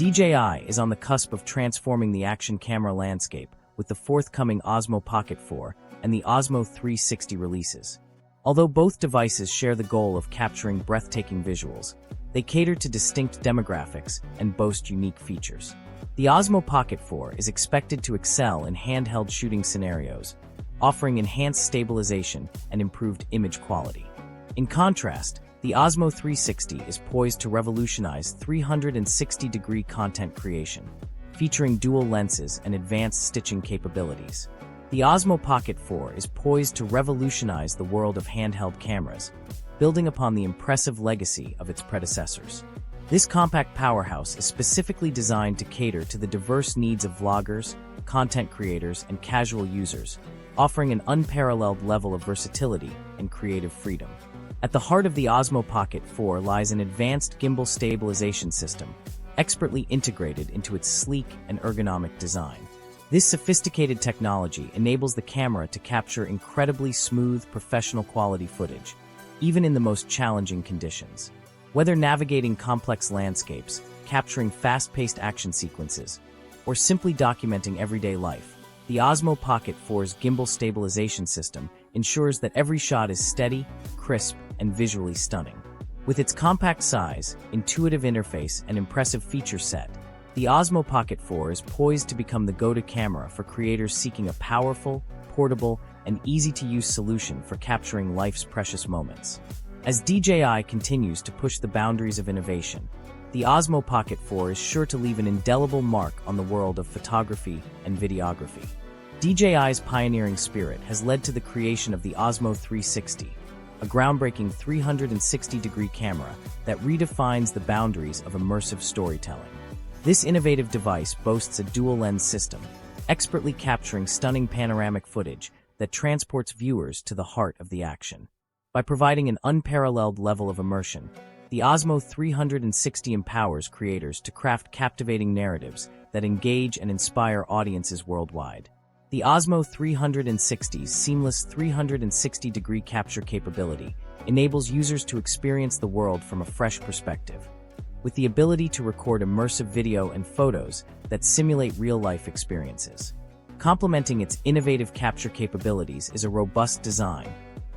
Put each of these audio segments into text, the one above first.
DJI is on the cusp of transforming the action camera landscape with the forthcoming Osmo Pocket 4 and the Osmo 360 releases. Although both devices share the goal of capturing breathtaking visuals, they cater to distinct demographics and boast unique features. The Osmo Pocket 4 is expected to excel in handheld shooting scenarios, offering enhanced stabilization and improved image quality. In contrast, the Osmo 360 is poised to revolutionize 360-degree content creation, featuring dual lenses and advanced stitching capabilities. The Osmo Pocket 4 is poised to revolutionize the world of handheld cameras, building upon the impressive legacy of its predecessors. This compact powerhouse is specifically designed to cater to the diverse needs of vloggers, content creators, and casual users, offering an unparalleled level of versatility and creative freedom. At the heart of the Osmo Pocket 4 lies an advanced gimbal stabilization system, expertly integrated into its sleek and ergonomic design. This sophisticated technology enables the camera to capture incredibly smooth, professional-quality footage, even in the most challenging conditions. Whether navigating complex landscapes, capturing fast-paced action sequences, or simply documenting everyday life, the Osmo Pocket 4's gimbal stabilization system ensures that every shot is steady, crisp, and visually stunning. With its compact size, intuitive interface, and impressive feature set, the Osmo Pocket 4 is poised to become the go-to camera for creators seeking a powerful, portable, and easy-to-use solution for capturing life's precious moments. As DJI continues to push the boundaries of innovation, the Osmo Pocket 4 is sure to leave an indelible mark on the world of photography and videography. DJI's pioneering spirit has led to the creation of the Osmo 360, a groundbreaking 360-degree camera that redefines the boundaries of immersive storytelling. This innovative device boasts a dual-lens system, expertly capturing stunning panoramic footage that transports viewers to the heart of the action. By providing an unparalleled level of immersion, the Osmo 360 empowers creators to craft captivating narratives that engage and inspire audiences worldwide. The Osmo 360's seamless 360-degree capture capability enables users to experience the world from a fresh perspective, with the ability to record immersive video and photos that simulate real-life experiences. Complementing its innovative capture capabilities is a robust design,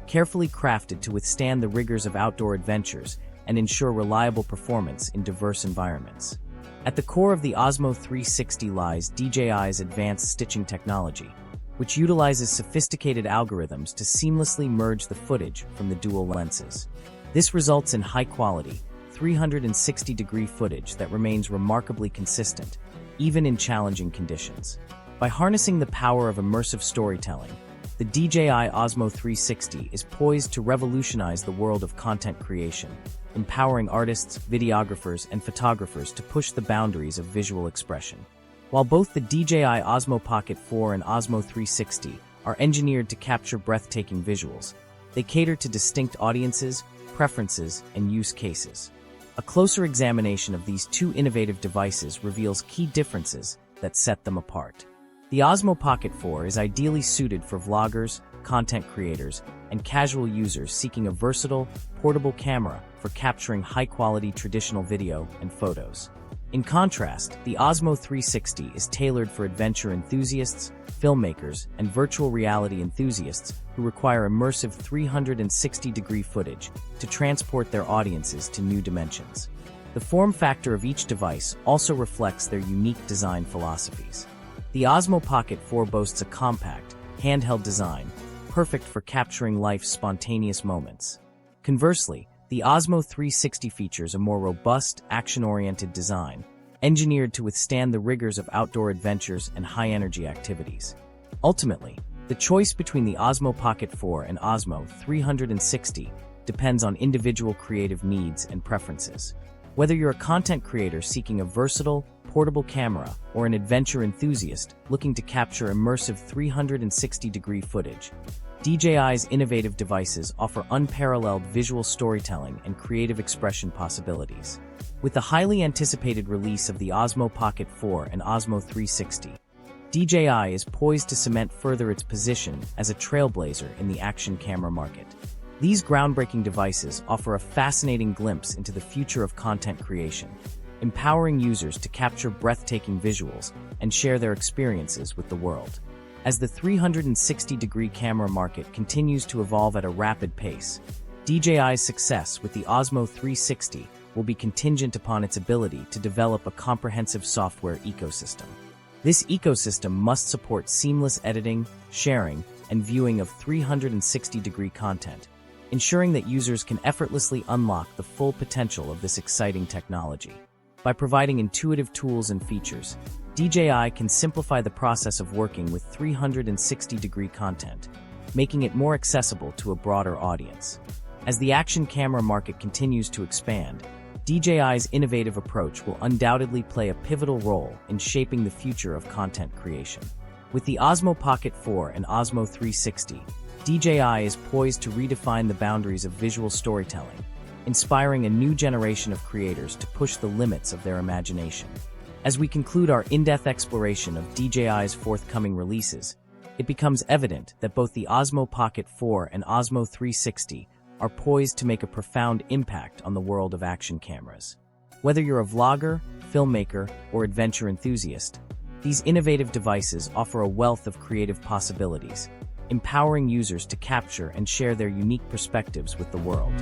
carefully crafted to withstand the rigors of outdoor adventures and ensure reliable performance in diverse environments. At the core of the Osmo 360 lies DJI's advanced stitching technology, which utilizes sophisticated algorithms to seamlessly merge the footage from the dual lenses. This results in high-quality, 360-degree footage that remains remarkably consistent, even in challenging conditions. By harnessing the power of immersive storytelling, the DJI Osmo 360 is poised to revolutionize the world of content creation, empowering artists, videographers, and photographers to push the boundaries of visual expression. While both the DJI Osmo Pocket 4 and Osmo 360 are engineered to capture breathtaking visuals, they cater to distinct audiences, preferences, and use cases. A closer examination of these two innovative devices reveals key differences that set them apart. The Osmo Pocket 4 is ideally suited for vloggers, content creators, and casual users seeking a versatile, portable camera for capturing high-quality traditional video and photos. In contrast, the Osmo 360 is tailored for adventure enthusiasts, filmmakers, and virtual reality enthusiasts who require immersive 360-degree footage to transport their audiences to new dimensions. The form factor of each device also reflects their unique design philosophies. The Osmo Pocket 4 boasts a compact, handheld design, perfect for capturing life's spontaneous moments. Conversely, the Osmo 360 features a more robust, action-oriented design, engineered to withstand the rigors of outdoor adventures and high-energy activities. Ultimately, the choice between the Osmo Pocket 4 and Osmo 360 depends on individual creative needs and preferences. Whether you're a content creator seeking a versatile, portable camera or an adventure enthusiast looking to capture immersive 360-degree footage, DJI's innovative devices offer unparalleled visual storytelling and creative expression possibilities. With the highly anticipated release of the Osmo Pocket 4 and Osmo 360, DJI is poised to cement further its position as a trailblazer in the action camera market. These groundbreaking devices offer a fascinating glimpse into the future of content creation, empowering users to capture breathtaking visuals and share their experiences with the world. As the 360-degree camera market continues to evolve at a rapid pace, DJI's success with the Osmo 360 will be contingent upon its ability to develop a comprehensive software ecosystem. This ecosystem must support seamless editing, sharing, and viewing of 360-degree content, ensuring that users can effortlessly unlock the full potential of this exciting technology. By providing intuitive tools and features, DJI can simplify the process of working with 360-degree content, making it more accessible to a broader audience. As the action camera market continues to expand, DJI's innovative approach will undoubtedly play a pivotal role in shaping the future of content creation. With the Osmo Pocket 4 and Osmo 360, DJI is poised to redefine the boundaries of visual storytelling, inspiring a new generation of creators to push the limits of their imagination. As we conclude our in-depth exploration of DJI's forthcoming releases, it becomes evident that both the Osmo Pocket 4 and Osmo 360 are poised to make a profound impact on the world of action cameras. Whether you're a vlogger, filmmaker, or adventure enthusiast, these innovative devices offer a wealth of creative possibilities, empowering users to capture and share their unique perspectives with the world.